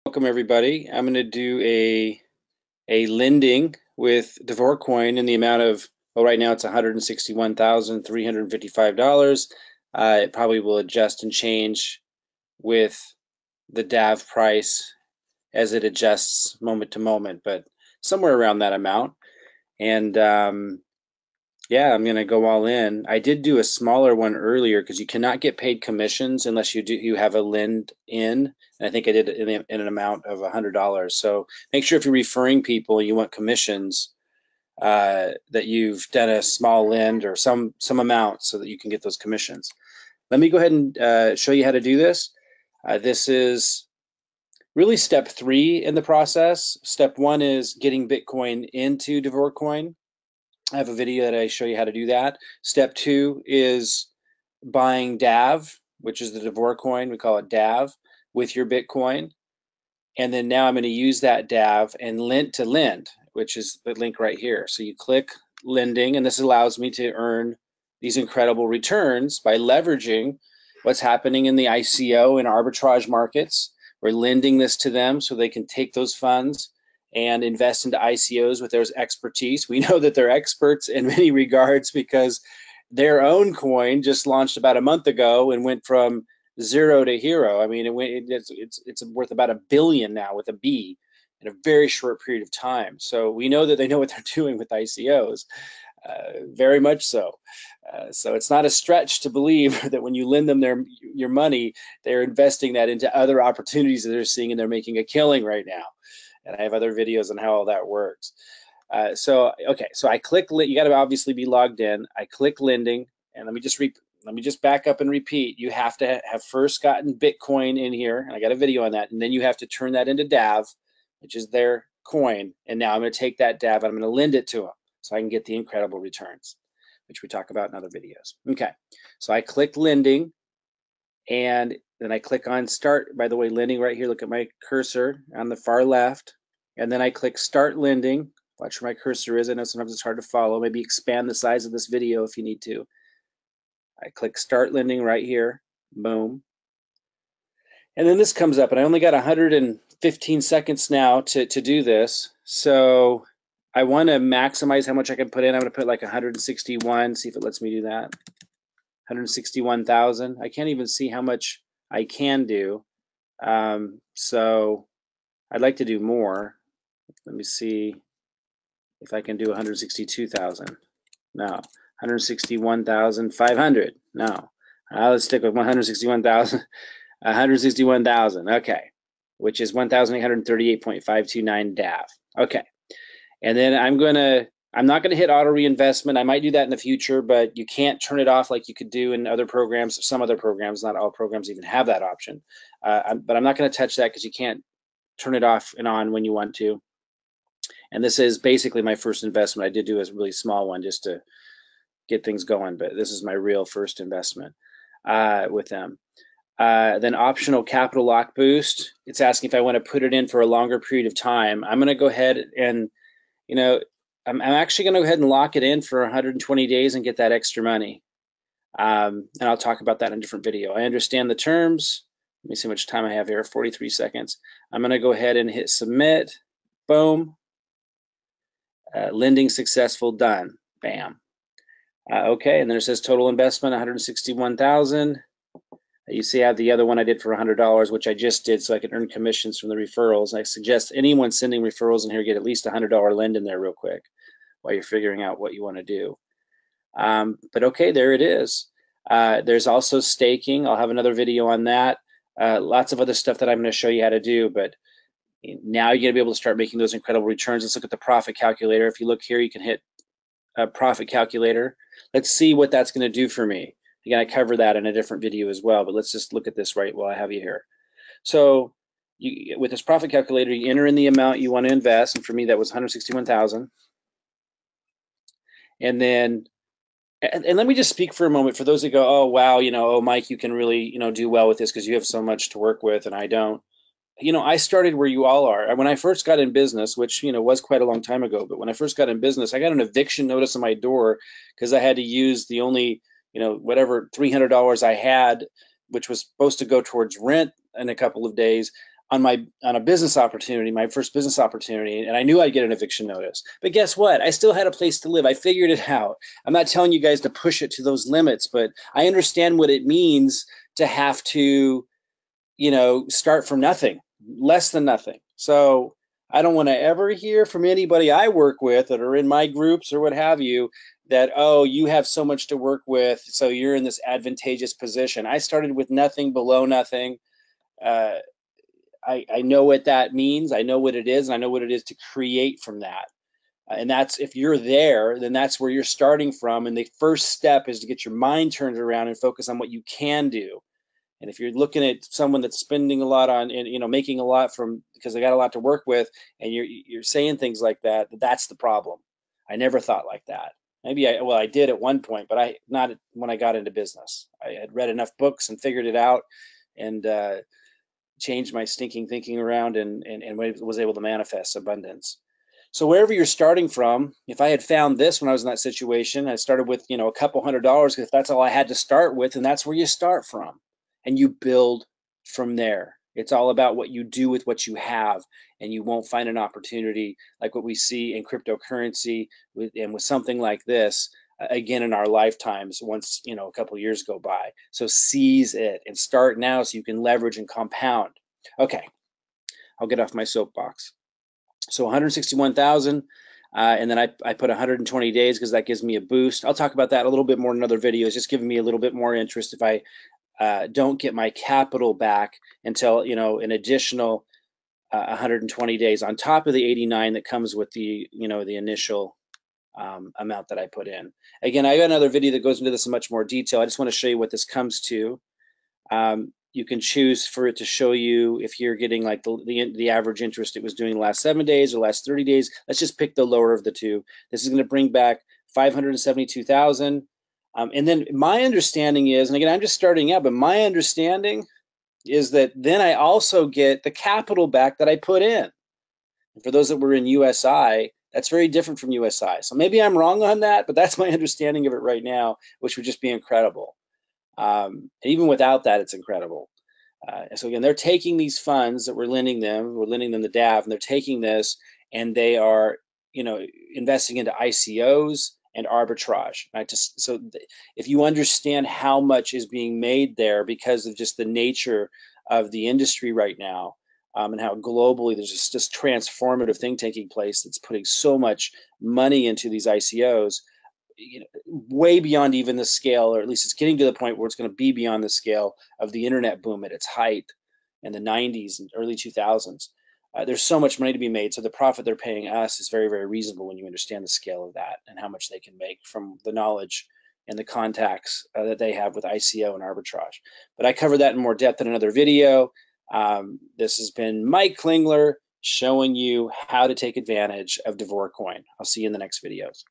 Welcome everybody. I'm going to do a lending with DavorCoin in the amount of, well, right now it's $161,355. It probably will adjust and change with the DAV price as it adjusts moment to moment, but somewhere around that amount. And yeah, I'm gonna go all in. I did do a smaller one earlier because you cannot get paid commissions unless you have a lend in, and I think I did it in an amount of $100. So make sure if you're referring people and you want commissions, that you've done a small lend or some amount so that you can get those commissions. Let me go ahead and show you how to do this. This is really step 3 in the process. Step 1 is getting Bitcoin into DavorCoin. I have a video that I show you how to do that. Step 2 is buying DAV, which is the Davor coin. We call it DAV, with your Bitcoin. And then now I'm going to use that DAV and lend, which is the link right here. So you click lending, and this allows me to earn these incredible returns by leveraging what's happening in the ICO and arbitrage markets. We're lending this to them so they can take those funds and invest into ICOs with their expertise. We know that they're experts in many regards because their own coin just launched about a month ago and went from zero to hero. I mean, it's worth about $1 billion now with a B in a very short period of time. So we know that they know what they're doing with ICOs, very much so. So it's not a stretch to believe that when you lend them your money, they're investing that into other opportunities that they're seeing, and they're making a killing right now. And I have other videos on how all that works. So I click. You got to obviously be logged in. I click lending, and let me just back up and repeat. You have to have first gotten Bitcoin in here, and I got a video on that, and then you have to turn that into DAV, which is their coin. And now I'm going to take that DAV and I'm going to lend it to them so I can get the incredible returns, which we talk about in other videos. Okay, so I click lending, and then I click on start. By the way, lending right here, look at my cursor on the far left. And then I click start lending. Watch where my cursor is. I know sometimes it's hard to follow. Maybe expand the size of this video if you need to. I click start lending right here. Boom. And then this comes up, and I only got 115 seconds now to do this. So I want to maximize how much I can put in. I'm going to put like 161, see if it lets me do that. 161,000. I can't even see how much I can do. So I'd like to do more. Let me see if I can do 162,000. No. 161,500. No. Let's stick with 161,000. 161,000. Okay. Which is 1,838.529 DAV. Okay. And then I'm not going to hit auto reinvestment. I might do that in the future, but you can't turn it off like you could do in other programs. Some other programs, not all programs even have that option. But I'm not going to touch that because you can't turn it off and on when you want to. And this is basically my first investment. I did do a really small one just to get things going, but this is my real first investment with them. Then optional capital lock boost. It's asking if I want to put it in for a longer period of time. I'm going to go ahead and, I'm actually going to go ahead and lock it in for 120 days and get that extra money. And I'll talk about that in a different video. I understand the terms. Let me see how much time I have here, 43 seconds. I'm going to go ahead and hit submit. Boom. Lending successful, done. Bam. Okay, and then it says total investment 161,000. You see I have the other one I did for $100, which I just did so I can earn commissions from the referrals. And I suggest anyone sending referrals in here get at least a $100 lend in there real quick while you're figuring out what you want to do. But okay, there it is. There's also staking. I'll have another video on that. Lots of other stuff that I'm going to show you how to do, but now you're going to be able to start making those incredible returns. Let's look at the profit calculator. If you look here, you can hit a profit calculator. Let's see what that's going to do for me. Again, I cover that in a different video as well, but let's just look at this right while I have you here. So with this profit calculator, you enter in the amount you want to invest, and for me that was 161,000. And then, and let me just speak for a moment for those that go, oh wow, oh Mike, you can really do well with this because you have so much to work with and I don't. I started where you all are. When I first got in business, which, was quite a long time ago, but when I first got in business, I got an eviction notice on my door because I had to use the only, whatever $300 I had, which was supposed to go towards rent in a couple of days. on a business opportunity, my first business opportunity, and I knew I'd get an eviction notice. But guess what? I still had a place to live. I figured it out. I'm not telling you guys to push it to those limits, but I understand what it means to have to, start from nothing, less than nothing. So I don't want to ever hear from anybody I work with that are in my groups or what have you that, oh, you have so much to work with, so you're in this advantageous position. I started with nothing, below nothing. Uh, I know what that means. I know what it is, and I know what it is to create from that. And that's, if you're there, then that's where you're starting from. And the first step is to get your mind turned around and focus on what you can do. And if you're looking at someone that's spending a lot on, and making a lot from because they got a lot to work with, and you're saying things like that, that's the problem. I never thought like that. Maybe I did at one point, but I not when I got into business. I had read enough books and figured it out, and changed my stinking thinking around, and was able to manifest abundance. So wherever you're starting from, if I had found this when I was in that situation, I started with, a couple $100 because that's all I had to start with, and that's where you start from. And you build from there. It's all about what you do with what you have, and you won't find an opportunity like what we see in cryptocurrency and with something like this again in our lifetimes once, a couple of years go by. So seize it and start now so you can leverage and compound. Okay, I'll get off my soapbox. So 161,000, and then I put 120 days because that gives me a boost. I'll talk about that a little bit more in other videos, just giving me a little bit more interest if I don't get my capital back until, an additional 120 days on top of the 89 that comes with the, the initial amount that I put in. Again, I got another video that goes into this in much more detail. I just want to show you what this comes to. You can choose for it to show you if you're getting like the average interest it was doing the last 7 days or last 30 days. Let's just pick the lower of the two. This is going to bring back 572,000. And then my understanding is, and again, I'm just starting out, but my understanding is that then I also get the capital back that I put in. And for those that were in USI, that's very different from USI. So maybe I'm wrong on that, but that's my understanding of it right now, which would just be incredible. Even without that, it's incredible. So again, they're taking these funds that we're lending them the DAV, and they're taking this and they are, investing into ICOs and arbitrage. Right? If you understand how much is being made there because of just the nature of the industry right now, and how globally there's just this transformative thing taking place that's putting so much money into these ICOs, way beyond even the scale, or at least it's getting to the point where it's going to be beyond the scale of the internet boom at its height in the 90s and early 2000s. There's so much money to be made, so the profit they're paying us is very, very reasonable when you understand the scale of that and how much they can make from the knowledge and the contacts that they have with ICO and arbitrage. But I cover that in more depth in another video. This has been Mike Klingler showing you how to take advantage of DavorCoin. I'll see you in the next videos.